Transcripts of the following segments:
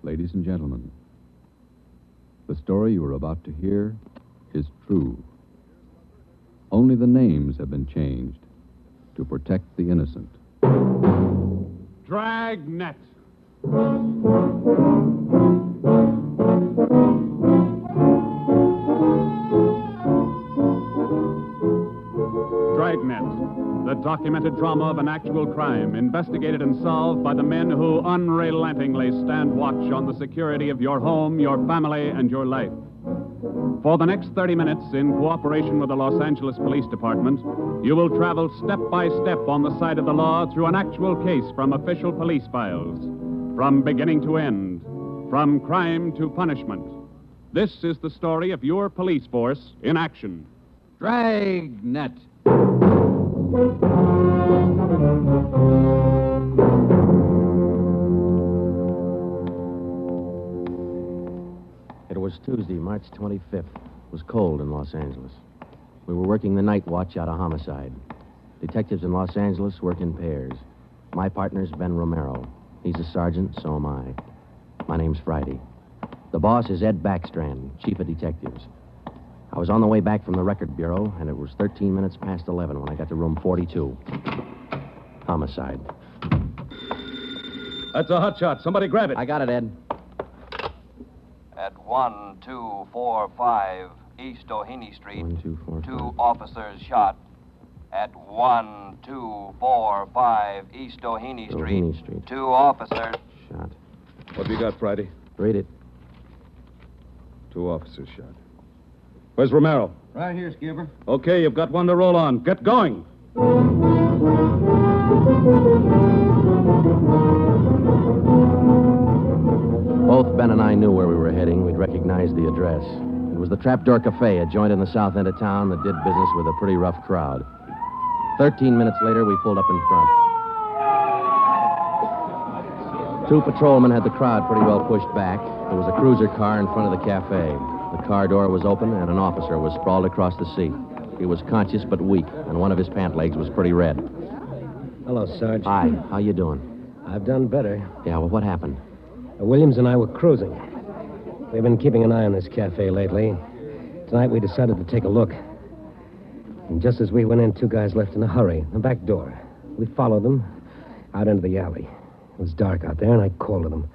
Ladies and gentlemen, the story you are about to hear is true. Only the names have been changed to protect the innocent. Dragnet. Dragnet, the documented drama of an actual crime, investigated and solved by the men who unrelentingly stand watch on the security of your home, your family, and your life. For the next 30 minutes, in cooperation with the Los Angeles Police Department, you will travel step by step on the side of the law through an actual case from official police files, from beginning to end, from crime to punishment. This is the story of your police force in action. Dragnet. It was Tuesday, March 25th. It was cold in Los Angeles. We were working the night watch out of homicide. Detectives in Los Angeles work in pairs. My partner's Ben Romero. He's a sergeant, so am I. My name's Friday. The boss is Ed Backstrand, chief of detectives. I was on the way back from the record bureau, and it was 13 minutes past 11 when I got to room 42. Homicide. That's a hot shot. Somebody grab it. I got it, Ed. At 1245 East Doheny Street, 1, 2, 4, 2 5. officers shot. At 1245 East Doheny Doheny Street, Street. 2 officers. Shot. What have you got, Friday? Read it. 2 officers shot. Where's Romero? Right here, Skipper. Okay, you've got one to roll on. Get going. Both Ben and I knew where we were heading. We'd recognized the address. It was the Trapdoor Cafe, a joint in the south end of town that did business with a pretty rough crowd. 13 minutes later, we pulled up in front. 2 patrolmen had the crowd pretty well pushed back. There was a cruiser car in front of the cafe. The car door was open, and an officer was sprawled across the seat. He was conscious but weak, and one of his pant legs was pretty red. Hello, Sarge. Hi, how you doing? I've done better. Yeah, well, what happened? Williams and I were cruising. We've been keeping an eye on this cafe lately. Tonight we decided to take a look. And just as we went in, 2 guys left in a hurry, the back door. We followed them out into the alley. It was dark out there, and I called to them.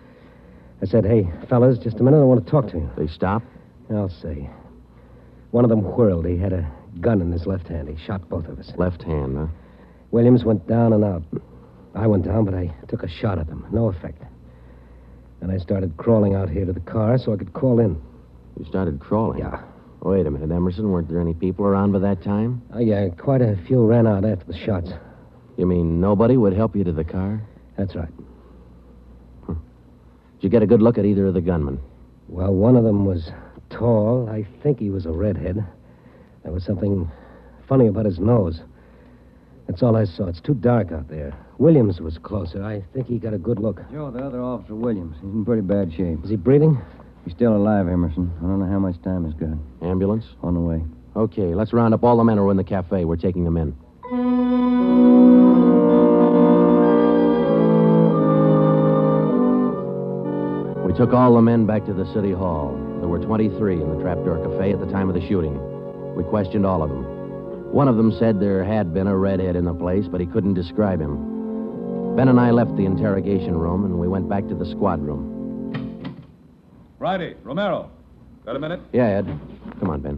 I said, "Hey, fellas, just a minute, I want to talk to you." They stopped? I'll say. One of them whirled. He had a gun in his left hand. He shot both of us. Left hand, huh? Williams went down and out. I went down, but I took a shot at them. No effect. And I started crawling out here to the car so I could call in. You started crawling? Yeah. Wait a minute, Emerson. Weren't there any people around by that time? Oh, yeah, quite a few ran out after the shots. You mean nobody would help you to the car? That's right. Did you get a good look at either of the gunmen? Well, one of them was tall. I think he was a redhead. There was something funny about his nose. That's all I saw. It's too dark out there. Williams was closer. I think he got a good look. Joe, the other officer, Williams. He's in pretty bad shape. Is he breathing? He's still alive, Emerson. I don't know how much time he's got. Ambulance? On the way. Okay, let's round up all the men who are in the cafe. We're taking them in. We took all the men back to the city hall. There were 23 in the Trapdoor Cafe at the time of the shooting. We questioned all of them. One of them said there had been a redhead in the place, but he couldn't describe him. Ben and I left the interrogation room, and we went back to the squad room. Friday, Romero. Got a minute? Yeah, Ed. Come on, Ben.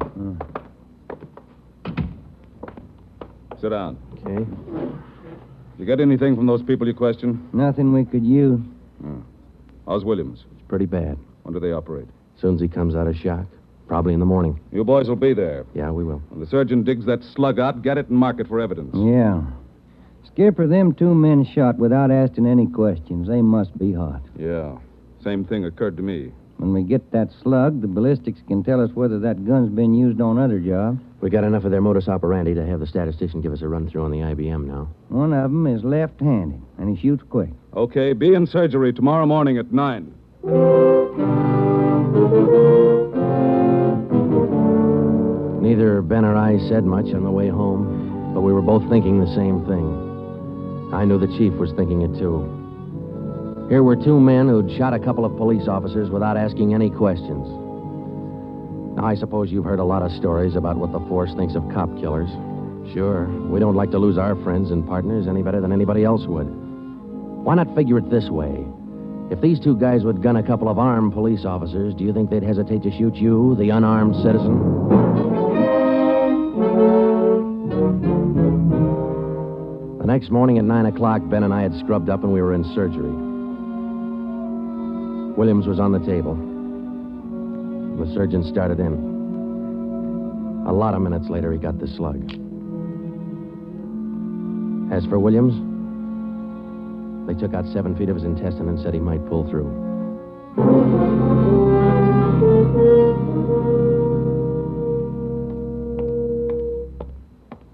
Sit down. Okay. Did you get anything from those people you questioned? Nothing we could use. How's Williams? It's pretty bad. When do they operate? As soon as he comes out of shock. Probably in the morning. You boys will be there. Yeah, we will. When the surgeon digs that slug out, get it and mark it for evidence. Yeah. Skipper, them 2 men shot without asking any questions. They must be hot. Yeah. Same thing occurred to me. When we get that slug, the ballistics can tell us whether that gun's been used on other jobs. We got enough of their modus operandi to have the statistician give us a run-through on the IBM now. One of them is left-handed, and he shoots quick. Okay, be in surgery tomorrow morning at 9. Neither Ben or I said much on the way home, but we were both thinking the same thing. I knew the chief was thinking it, too. Here were two men who'd shot a couple of police officers without asking any questions. Now, I suppose you've heard a lot of stories about what the force thinks of cop killers. Sure, we don't like to lose our friends and partners any better than anybody else would. Why not figure it this way? If these two guys would gun a couple of armed police officers, do you think they'd hesitate to shoot you, the unarmed citizen? The next morning at 9 o'clock, Ben and I had scrubbed up and we were in surgery. Williams was on the table. The surgeon started in. A lot of minutes later, he got the slug. As for Williams, they took out 7 feet of his intestine and said he might pull through.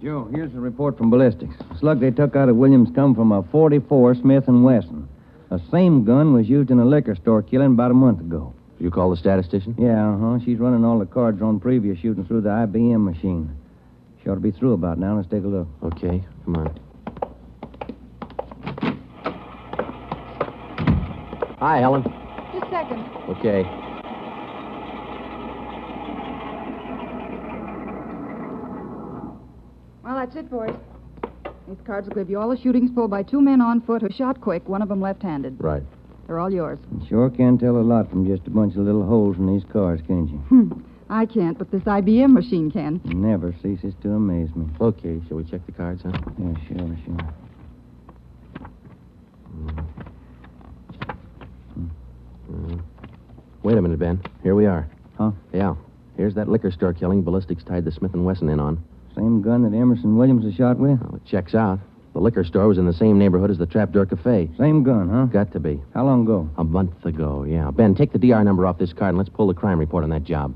Joe, here's the report from ballistics. The slug they took out of Williams come from a .44 Smith & Wesson. The same gun was used in a liquor store killing about a month ago. You call the statistician? Yeah, She's running all the cards on previous shooting through the IBM machine. She ought to be through about now. Let's take a look. Okay, come on. Hi, Helen. Just a second. Okay. Well, that's it, boys. These cards will give you all the shootings pulled by two men on foot who shot quick, one of them left-handed. Right. They're all yours. You sure can tell a lot from just a bunch of little holes in these cards, can't you? I can't, but this IBM machine can. It never ceases to amaze me. Okay, shall we check the cards, huh? Yeah, sure. Wait a minute, Ben. Here we are. Huh? Yeah. Here's that liquor store killing ballistics tied the Smith & Wesson in on. Same gun that Emerson Williams was shot with? Well, it checks out. The liquor store was in the same neighborhood as the Trapdoor Cafe. Same gun, huh? Got to be. How long ago? A month ago, yeah. Ben, take the DR number off this card and let's pull the crime report on that job.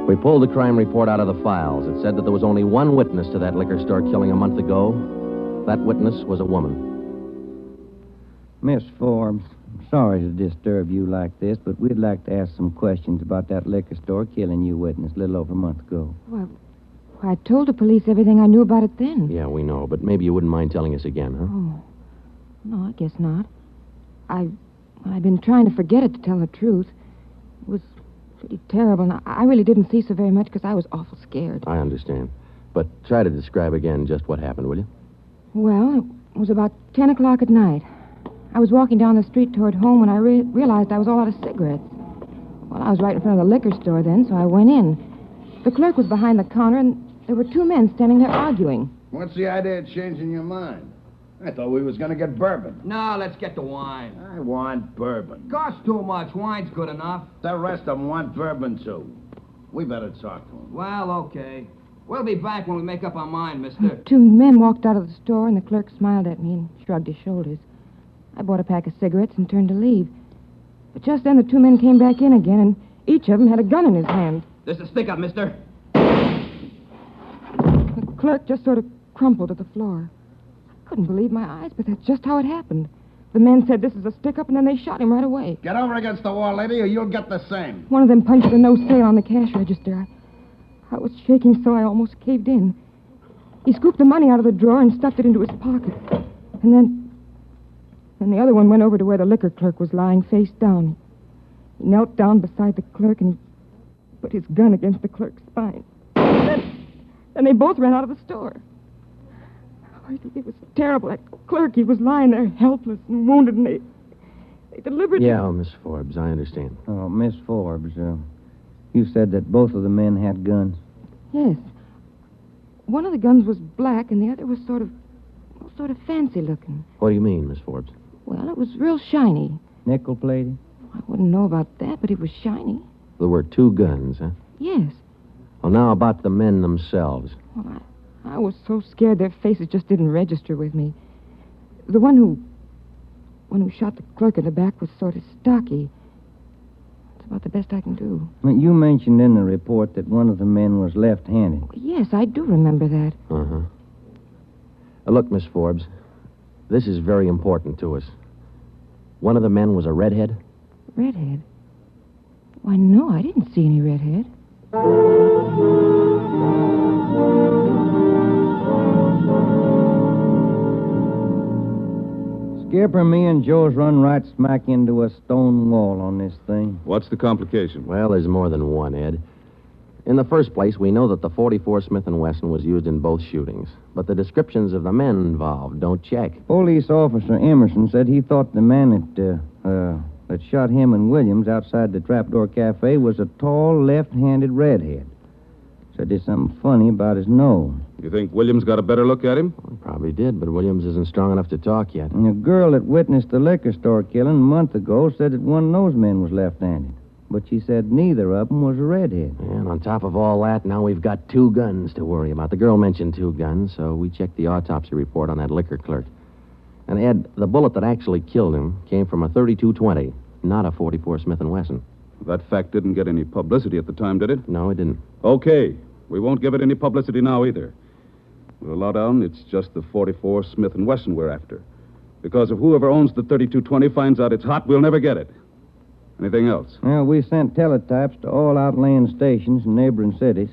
We pulled the crime report out of the files. It said that there was only one witness to that liquor store killing a month ago. That witness was a woman. Miss Forbes, I'm sorry to disturb you like this, but we'd like to ask some questions about that liquor store killing you witness a little over a month ago. Well, I told the police everything I knew about it then. Yeah, we know, but maybe you wouldn't mind telling us again, huh? Oh, no, I guess not. I've been trying to forget it, to tell the truth. It was pretty terrible, and I really didn't see so very much because I was awful scared. I understand. But try to describe again just what happened, will you? Well, it was about 10 o'clock at night. I was walking down the street toward home when I realized I was all out of cigarettes. Well, I was right in front of the liquor store then, so I went in. The clerk was behind the counter, and there were two men standing there arguing. What's the idea of changing your mind? I thought we was going to get bourbon. No, let's get the wine. I want bourbon. Costs too much. Wine's good enough. The rest of them want bourbon, too. We better talk to them. Well, okay. We'll be back when we make up our mind, mister. Two men walked out of the store, and the clerk smiled at me and shrugged his shoulders. I bought a pack of cigarettes and turned to leave. But just then, the two men came back in again, and each of them had a gun in his hand. This is stick up, mister. The clerk just sort of crumpled to the floor. I couldn't believe my eyes, but that's just how it happened. The men said this is a stick-up, and then they shot him right away. Get over against the wall, lady, or you'll get the same. One of them punched the no sale on the cash register. I was shaking so I almost caved in. He scooped the money out of the drawer and stuffed it into his pocket. And then the other one went over to where the liquor clerk was lying face down. He knelt down beside the clerk and he put his gun against the clerk's spine. Then they both ran out of the store. Oh, it was terrible. That clerk, he was lying there helpless and wounded, and they deliberately... Yeah, Miss Forbes, I understand. Oh, Miss Forbes, you said that both of the men had guns. Yes. One of the guns was black, and the other was sort of fancy looking. What do you mean, Miss Forbes? Well, it was real shiny. Nickel-plated? I wouldn't know about that, but it was shiny. There were two guns, huh? Yes. Well, now about the men themselves. Well, I was so scared their faces just didn't register with me. The one who shot the clerk in the back was sort of stocky. That's about the best I can do. You mentioned in the report that one of the men was left-handed. Yes, I do remember that. Uh-huh. Look, Miss Forbes, this is very important to us. One of the men was a redhead? Redhead? Why, no, I didn't see any redhead. Skipper, me and Joe's run right smack into a stone wall on this thing. What's the complication? Well, there's more than one, Ed. In the first place, we know that the .44 Smith & Wesson was used in both shootings, but the descriptions of the men involved don't check. Police officer Emerson said he thought the man that shot him and Williams outside the Trapdoor Cafe was a tall, left-handed redhead. Said there's something funny about his nose. You think Williams got a better look at him? Well, probably did, but Williams isn't strong enough to talk yet. And a girl that witnessed the liquor store killing a month ago said that one of those men was left-handed. But she said neither of them was a redhead. And on top of all that, now we've got 2 guns to worry about. The girl mentioned 2 guns, so we checked the autopsy report on that liquor clerk. And, Ed, the bullet that actually killed him came from a .32-20, not a .44 Smith & Wesson. That fact didn't get any publicity at the time, did it? No, it didn't. Okay. We won't give it any publicity now either. We'll allow down it's just the .44 Smith & Wesson we're after. Because if whoever owns the .32-20 finds out it's hot, we'll never get it. Anything else? Well, we sent teletypes to all outlying stations in neighboring cities.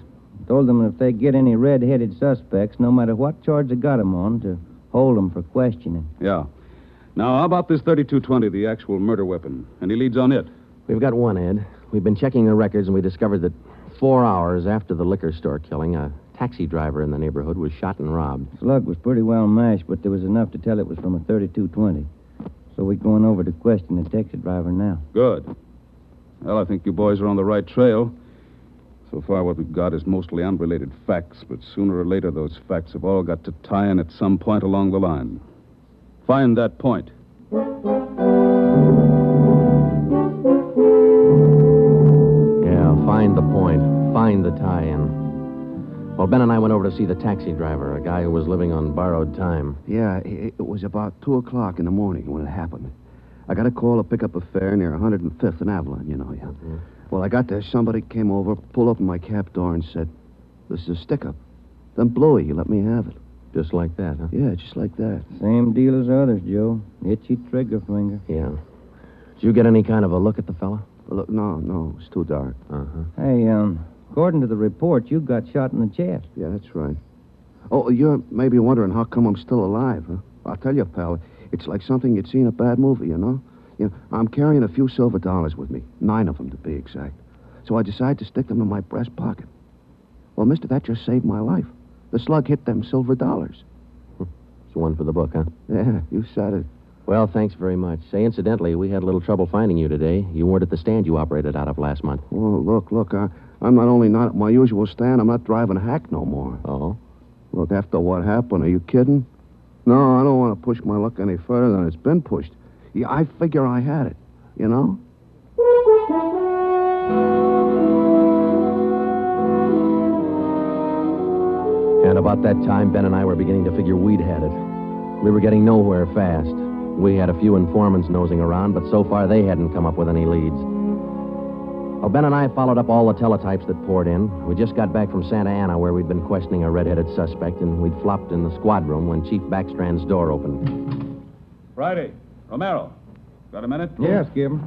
Told them if they get any red-headed suspects, no matter what charge they got them on, to hold them for questioning. Yeah. Now, how about this .32-20, the actual murder weapon? Any leads on it? We've got one, Ed. We've been checking the records, and we discovered that 4 hours after the liquor store killing, a taxi driver in the neighborhood was shot and robbed. Slug was pretty well mashed, but there was enough to tell it was from a .32-20. So we're going over to question the taxi driver now. Good. Well, I think you boys are on the right trail. So far, what we've got is mostly unrelated facts, but sooner or later, those facts have all got to tie in at some point along the line. Find that point. Yeah, find the point. Find the tie-in. Well, Ben and I went over to see the taxi driver, a guy who was living on borrowed time. Yeah, it was about 2 o'clock in the morning when it happened. I got a call to pick up a fare near 105th and Avalon, you know. Yeah. Mm-hmm. Well, I got there. Somebody came over, pulled open my cab door, and said, "This is a stick-up." Then blew it. You let me have it. Just like that, huh? Yeah, just like that. Same deal as others, Joe. Itchy trigger finger. Yeah. Did you get any kind of a look at the fella? Look, no, it's too dark. Uh-huh. Hey, according to the report, you got shot in the chest. Yeah, that's right. Oh, you're maybe wondering how come I'm still alive, huh? I'll tell you, pal, it's like something you'd see in a bad movie, you know? I'm carrying a few silver dollars with me, 9 of them to be exact. So I decided to stick them in my breast pocket. Well, mister, that just saved my life. The slug hit them silver dollars. It's one for the book, huh? Yeah, you said it. Well, thanks very much. Say, incidentally, we had a little trouble finding you today. You weren't at the stand you operated out of last month. Oh, look, I'm not only not at my usual stand, I'm not driving a hack no more. Oh? Look, after what happened, are you kidding? No, I don't want to push my luck any further than it's been pushed. Yeah, I figure I had it, you know? And about that time, Ben and I were beginning to figure we'd had it. We were getting nowhere fast. We had a few informants nosing around, but so far they hadn't come up with any leads. Well, Ben and I followed up all the teletypes that poured in. We just got back from Santa Ana, where we'd been questioning a red-headed suspect, and we'd flopped in the squad room when Chief Backstrand's door opened. Friday. Romero. Got a minute? Yeah, Skipper.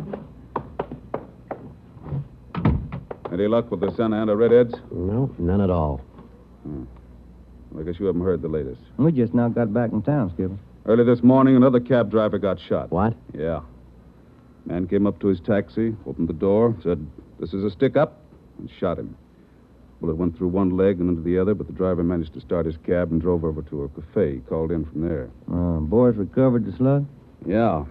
Any luck with the Santa Ana Redheads? No, none at all. I guess you haven't heard the latest. We just now got back in town, Skipper. Early this morning, another cab driver got shot. What? Yeah. Man came up to his taxi, opened the door, said, "This is a stick-up," and shot him. Bullet went through one leg and into the other, but the driver managed to start his cab and drove over to a cafe. He called in from there. Boys recovered the slug? Yeah.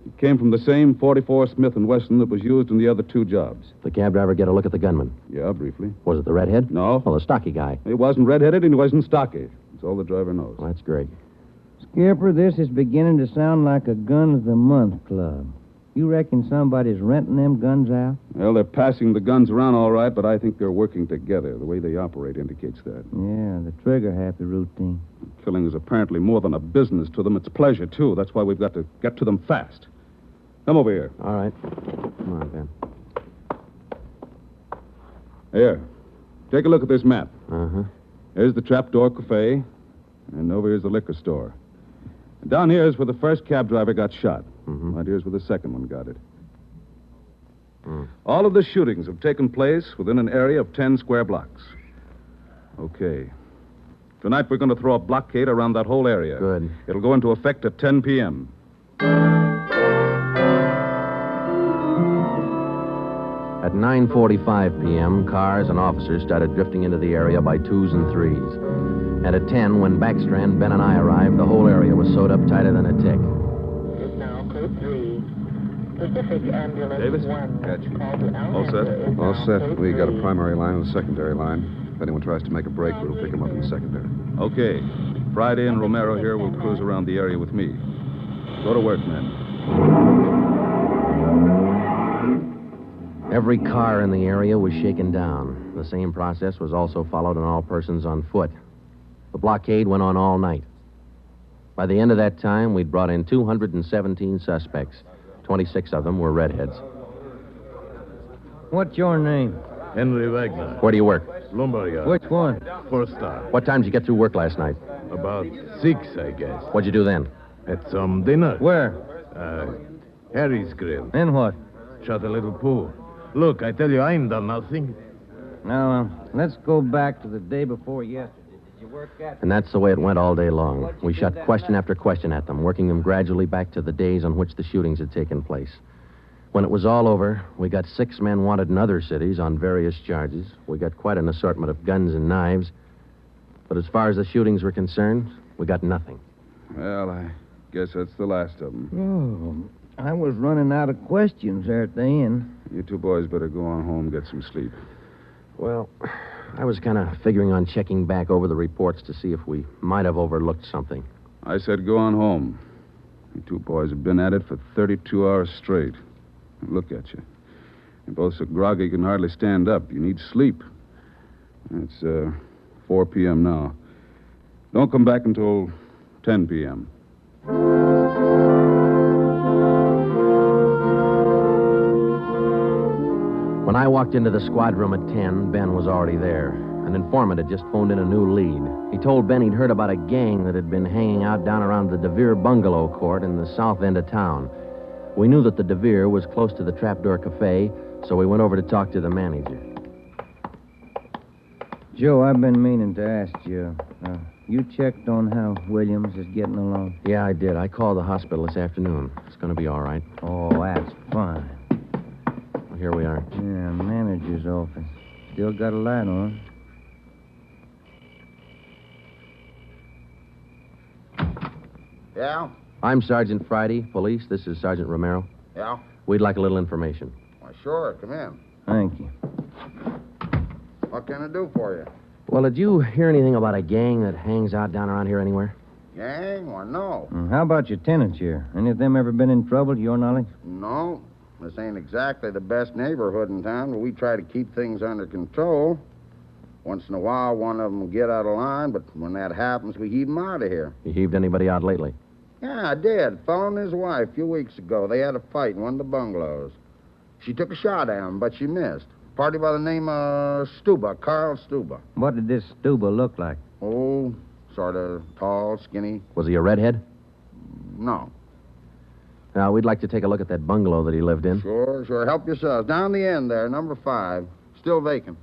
It came from the same .44 Smith & Wesson that was used in the other 2 jobs. The cab driver get a look at the gunman? Yeah, briefly. Was it the redhead? No. Well, the stocky guy. He wasn't red-headed and he wasn't stocky. That's all the driver knows. Well, that's great. Skipper, this is beginning to sound like a Gun of the Month club. You reckon somebody's renting them guns out? Well, they're passing the guns around all right, but I think they're working together. The way they operate indicates that. Yeah, the trigger-happy routine. Killing is apparently more than a business to them. It's pleasure, too. That's why we've got to get to them fast. Come over here. All right. Come on, Ben. Here. Take a look at this map. Uh-huh. Here's the Trapdoor Cafe, and over here's the liquor store. And down here is where the first cab driver got shot. Mm-hmm. Right here's where the second one got it. All of the shootings have taken place within an area of 10 square blocks. Okay. Tonight we're going to throw a blockade around that whole area. Good. It'll go into effect at 10 p.m. At 9:45 p.m., cars and officers started drifting into the area by twos and threes. And at 10, when Backstrand, Ben, and I arrived, the whole area was sewed up tighter than a tick. Is now code 3. Pacific Ambulance Davis? 1. Got you. All set? All set. We got a primary line and a secondary line. If anyone tries to make a break, we'll pick them up in the secondary. Okay. Friday and Romero here will cruise around the area with me. Go to work, men. Every car in the area was shaken down. The same process was also followed on all persons on foot. The blockade went on all night. By the end of that time, we'd brought in 217 suspects. 26 of them were redheads. What's your name? Henry Wagner. Where do you work? Lumberyard. Which one? First star. What time did you get through work last night? About 6, I guess. What'd you do then? Had some dinner. Where? Harry's Grill. And what? Shot a little pool. Look, I tell you, I ain't done nothing. Now, let's go back to the day before yesterday. Did you work at... And that's the way it went all day long. We shot question after question at them, working them gradually back to the days on which the shootings had taken place. When it was all over, we got 6 men wanted in other cities on various charges. We got quite an assortment of guns and knives. But as far as the shootings were concerned, we got nothing. Well, I guess that's the last of them. Oh, I was running out of questions there at the end. You two boys better go on home, get some sleep. Well, I was kind of figuring on checking back over the reports to see if we might have overlooked something. I said go on home. You two boys have been at it for 32 hours straight. Look at you. You're both so groggy you can hardly stand up. You need sleep. It's 4 p.m. now. Don't come back until 10 p.m. When I walked into the squad room at 10, Ben was already there. An informant had just phoned in a new lead. He told Ben he'd heard about a gang that had been hanging out down around the DeVere bungalow court in the south end of town. We knew that the DeVere was close to the Trapdoor Cafe, so we went over to talk to the manager. Joe, I've been meaning to ask you. You checked on how Williams is getting along? Yeah, I did. I called the hospital this afternoon. It's going to be all right. Oh, that's fine. Well, here we are. Yeah, manager's office. Still got a light on. Yeah? I'm Sergeant Friday, police. This is Sergeant Romero. Yeah? We'd like a little information. Why, sure. Come in. Thank you. What can I do for you? Well, did you hear anything about a gang that hangs out down around here anywhere? Gang? Why, no. How about your tenants here? Any of them ever been in trouble, to your knowledge? No. This ain't exactly the best neighborhood in town, but we try to keep things under control. Once in a while, one of them will get out of line, but when that happens, we heave them out of here. You heaved anybody out lately? Yeah, I did. Fellow and his wife a few weeks ago. They had a fight in one of the bungalows. She took a shot at him, but she missed. Party by the name of Stuba, Carl Stuba. What did this Stuba look like? Oh, sort of tall, skinny. Was he a redhead? No. Now, we'd like to take a look at that bungalow that he lived in. Sure, sure. Help yourselves. Down the end there, number 5. Still vacant.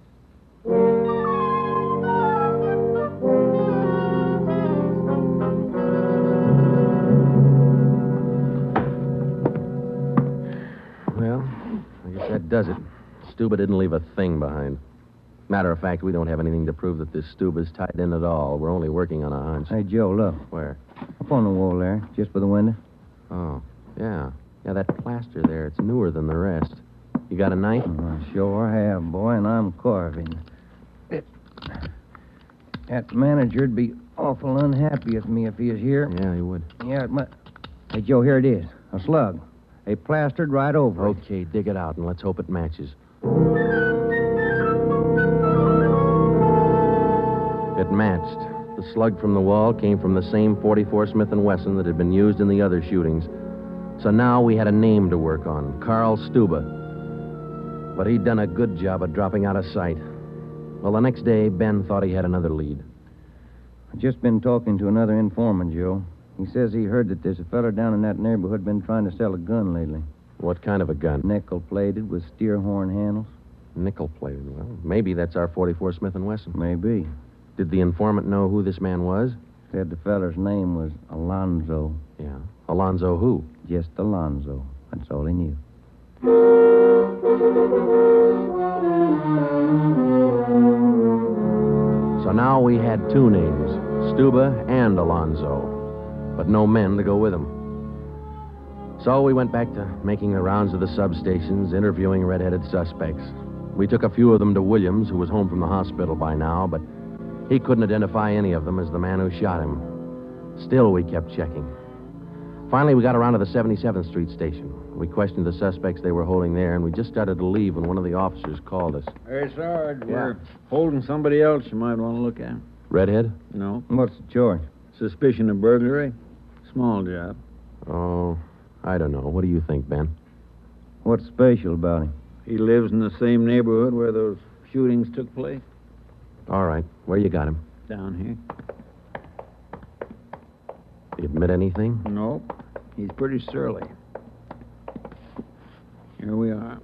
Well, I guess that does it. Stuba didn't leave a thing behind. Matter of fact, we don't have anything to prove that this Stuba's tied in at all. We're only working on a hunch. Hey, Joe, look. Where? Up on the wall there, just by the window. Oh, yeah. Yeah, that plaster there, it's newer than the rest. You got a knife? I sure have, boy, and I'm carving. That manager'd be awful unhappy with me if he was here. Yeah, he would. Yeah, it might. Hey, Joe, here it is. A slug. They plastered right over it. Okay, dig it out, and let's hope it matches. It matched. The slug from the wall came from the same .44 Smith & Wesson that had been used in the other shootings. So now we had a name to work on, Carl Stuba. But he'd done a good job of dropping out of sight. Well, the next day, Ben thought he had another lead. I've just been talking to another informant, Joe. He says he heard that there's a fella down in that neighborhood been trying to sell a gun lately. What kind of a gun? Nickel-plated with steer horn handles. Nickel-plated? Well, maybe that's our .44 Smith & Wesson. Maybe. Did the informant know who this man was? Said the feller's name was Alonzo. Yeah. Alonzo who? Just Alonzo. That's all he knew. So now we had two names, Stuba and Alonzo, but no men to go with them. So we went back to making the rounds of the substations, interviewing red-headed suspects. We took a few of them to Williams, who was home from the hospital by now, but he couldn't identify any of them as the man who shot him. Still, we kept checking. Finally, we got around to the 77th Street station. We questioned the suspects they were holding there, and we just started to leave when one of the officers called us. Hey, Sarge, we're holding somebody else you might want to look at. Redhead? No. What's the charge? Suspicion of burglary. Small job. Oh, I don't know. What do you think, Ben? What's special about him? He lives in the same neighborhood where those shootings took place. All right. Where you got him? Down here. He admit anything? Nope. He's pretty surly. Here we are.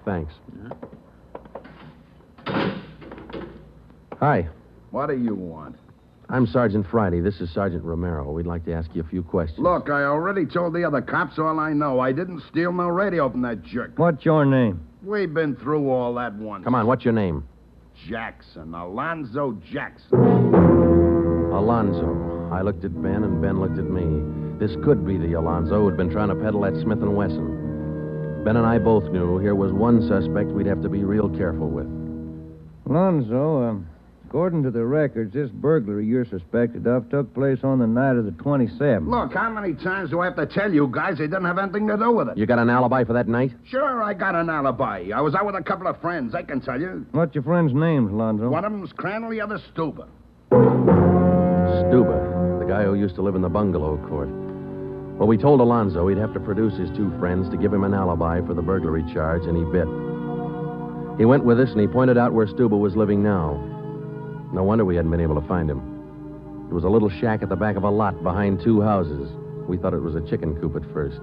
Thanks. Hi. What do you want? I'm Sergeant Friday. This is Sergeant Romero. We'd like to ask you a few questions. Look, I already told the other cops all I know. I didn't steal no radio from that jerk. What's your name? We've been through all that once. Come on, what's your name? Jackson. Alonzo Jackson. Alonzo. I looked at Ben, and Ben looked at me. This could be the Alonzo who'd been trying to peddle that Smith & Wesson. Ben and I both knew here was one suspect we'd have to be real careful with. Alonzo, according to the records, this burglary you're suspected of took place on the night of the 27th. Look, how many times do I have to tell you guys they didn't have anything to do with it? You got an alibi for that night? Sure, I got an alibi. I was out with a couple of friends. I can tell you. What's your friends' names, Alonzo? One of them's Crandall, the other Stuba. Stuba, the guy who used to live in the bungalow court. Well, we told Alonzo he'd have to produce his two friends to give him an alibi for the burglary charge, and he bit. He went with us, and he pointed out where Stuba was living now. No wonder we hadn't been able to find him. It was a little shack at the back of a lot behind two houses. We thought it was a chicken coop at first.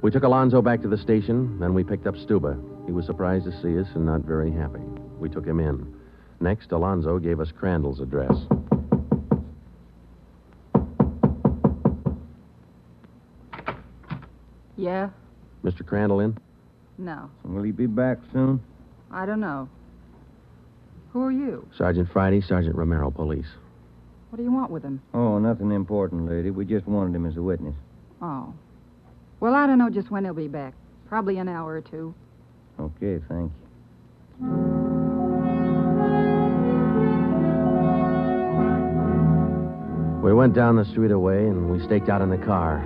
We took Alonzo back to the station, then we picked up Stuba. He was surprised to see us and not very happy. We took him in. Next, Alonzo gave us Crandall's address. Yeah? Mr. Crandall in? No. Will he be back soon? I don't know. Who are you? Sergeant Friday, Sergeant Romero, police. What do you want with him? Oh, nothing important, lady. We just wanted him as a witness. Oh. Well, I don't know just when he'll be back. Probably an hour or two. Okay, thank you. We went down the street away, and we staked out in the car.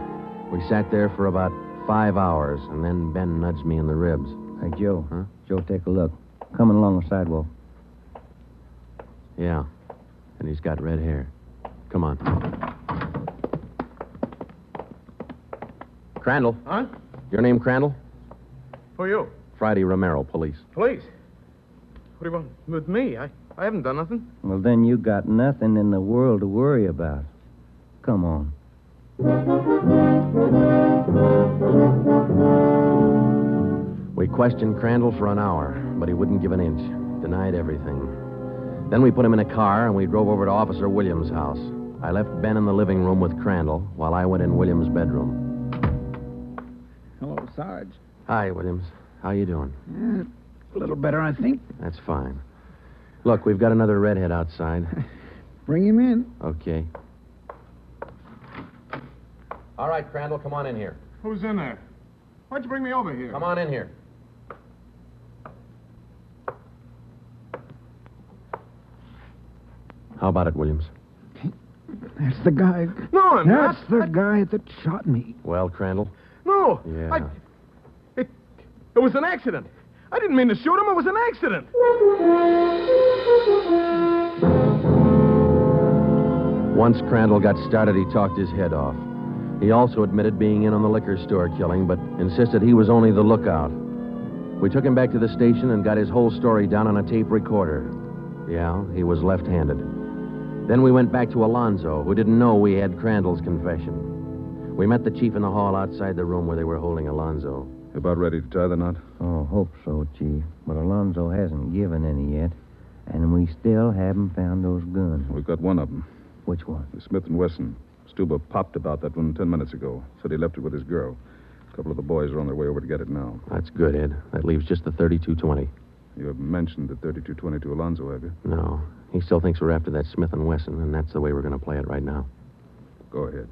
We sat there for about 5 hours, and then Ben nudged me in the ribs. Hey, Joe. Huh? Joe, take a look. Coming along the sidewalk. Yeah, and he's got red hair. Come on. Crandall. Huh? Your name Crandall? Who are you? Friday Romero, police. Police. What do you want with me? I haven't done nothing. Well, then you got nothing in the world to worry about. Come on. We questioned Crandall for an hour, but he wouldn't give an inch. Denied everything. Then we put him in a car, and we drove over to Officer Williams' house. I left Ben in the living room with Crandall while I went in Williams' bedroom. Hello, Sarge. Hi, Williams. How you doing? A little better, I think. That's fine. Look, we've got another redhead outside. Bring him in. Okay. All right, Crandall, come on in here. Who's in there? Why'd you bring me over here? Come on in here. How about it, Williams? That's the guy. No, I'm not. That's the guy that shot me. Well, Crandall? No. Yeah. It was an accident. I didn't mean to shoot him. It was an accident. Once Crandall got started, he talked his head off. He also admitted being in on the liquor store killing, but insisted he was only the lookout. We took him back to the station and got his whole story down on a tape recorder. Yeah, he was left-handed. Then we went back to Alonzo, who didn't know we had Crandall's confession. We met the chief in the hall outside the room where they were holding Alonzo. About ready to tie the knot? Oh, hope so, Chief. But Alonzo hasn't given any yet, and we still haven't found those guns. We've got one of them. Which one? The Smith & Wesson. Stuba popped about that one 10 minutes ago. Said he left it with his girl. A couple of the boys are on their way over to get it now. That's good, Ed. That leaves just the 3220. You haven't mentioned the 3220 to Alonzo, have you? No. He still thinks we're after that Smith & Wesson, and that's the way we're going to play it right now. Go ahead.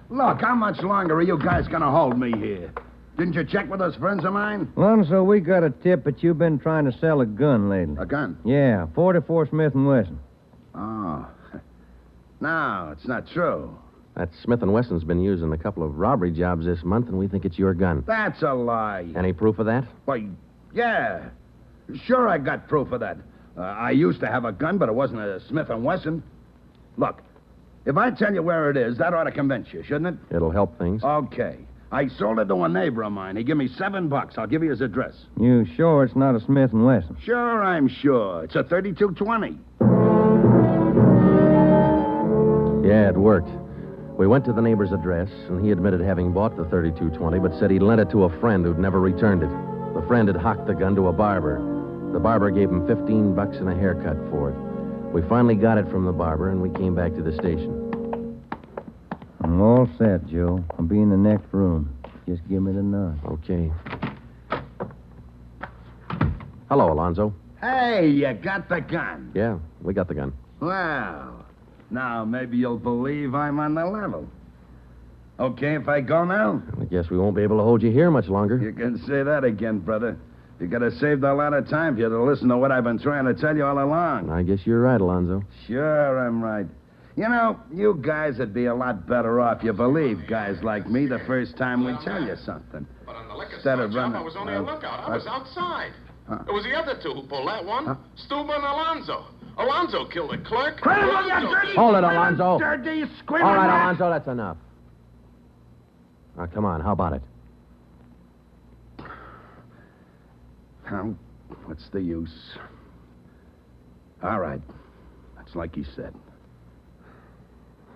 Look, how much longer are you guys going to hold me here? Didn't you check with those friends of mine? Alonzo, we got a tip that you've been trying to sell a gun lately. A gun? Yeah, 44 Smith & Wesson. Oh. No, it's not true. That Smith & Wesson's been used in a couple of robbery jobs this month, and we think it's your gun. That's a lie. Any proof of that? Why, yeah. Sure, I got proof of that. I used to have a gun, but it wasn't a Smith & Wesson. Look, if I tell you where it is, that ought to convince you, shouldn't it? It'll help things. Okay. I sold it to a neighbor of mine. He gave me $7. I'll give you his address. You sure it's not a Smith & Wesson? Sure, I'm sure. It's a 3220. Yeah, it worked. We went to the neighbor's address, and he admitted having bought the 3220, but said he'd lent it to a friend who'd never returned it. The friend had hocked the gun to a barber. The barber gave him $15 and a haircut for it. We finally got it from the barber, and we came back to the station. I'm all set, Joe. I'll be in the next room. Just give me the nod. Okay. Hello, Alonzo. Hey, you got the gun. Yeah, we got the gun. Well, now maybe you'll believe I'm on the level. Okay if I go now? I guess we won't be able to hold you here much longer. You can say that again, brother. You could have saved a lot of time if you'd have listened to what I've been trying to tell you all along. I guess you're right, Alonzo. Sure, I'm right. You know, you guys would be a lot better off. You believe guys like me the first time we tell you something. But on the liquor Instead store of job, running... I was only a lookout. I was outside. It was the other two who pulled that one. Stuba and Alonzo. Alonzo killed the clerk. Hold it, Alonzo. Dirty, All screaming right, rat. Alonzo, that's enough. Now, come on, how about it? What's the use? All right. That's like he said.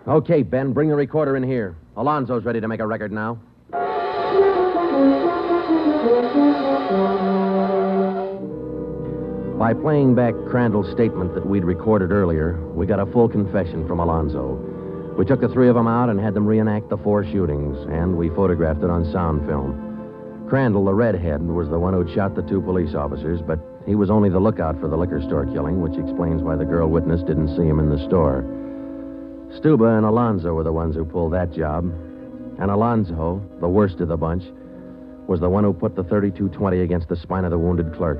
Okay, Ben, bring the recorder in here. Alonzo's ready to make a record now. By playing back Crandall's statement that we'd recorded earlier, we got a full confession from Alonzo. We took the three of them out and had them reenact the 4 shootings, and we photographed it on sound film. Crandall, the redhead, was the one who'd shot the 2 police officers, but he was only the lookout for the liquor store killing, which explains why the girl witness didn't see him in the store. Stuba and Alonzo were the ones who pulled that job, and Alonzo, the worst of the bunch, was the one who put the 3220 against the spine of the wounded clerk.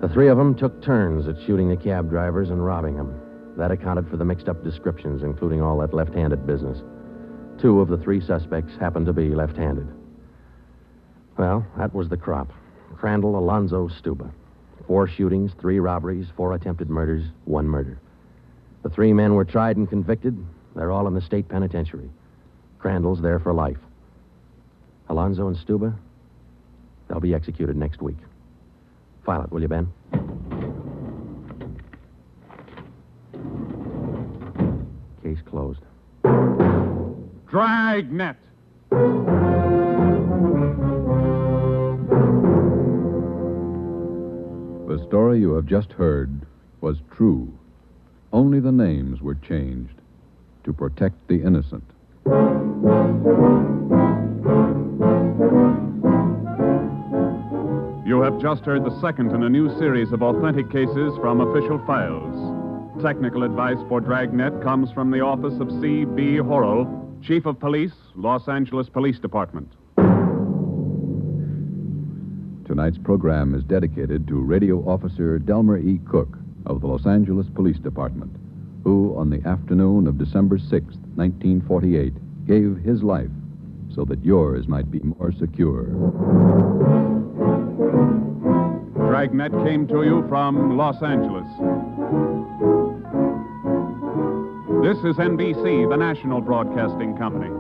The 3 of them took turns at shooting the cab drivers and robbing them. That accounted for the mixed-up descriptions, including all that left-handed business. 2 of the 3 suspects happened to be left-handed. Well, that was the crop. Crandall, Alonzo, Stuba. 4 shootings, 3 robberies, 4 attempted murders, 1 murder. The 3 men were tried and convicted. They're all in the state penitentiary. Crandall's there for life. Alonzo and Stuba, they'll be executed next week. File it, will you, Ben? Case closed. Dragnet. The story you have just heard was true. Only the names were changed to protect the innocent. You have just heard the second in a new series of authentic cases from official files. Technical advice for Dragnet comes from the office of C.B. Horrell, Chief of Police, Los Angeles Police Department. Tonight's program is dedicated to Radio Officer Delmer E. Cook of the Los Angeles Police Department, who, on the afternoon of December 6, 1948, gave his life so that yours might be more secure. Dragnet came to you from Los Angeles. This is NBC, the national broadcasting company.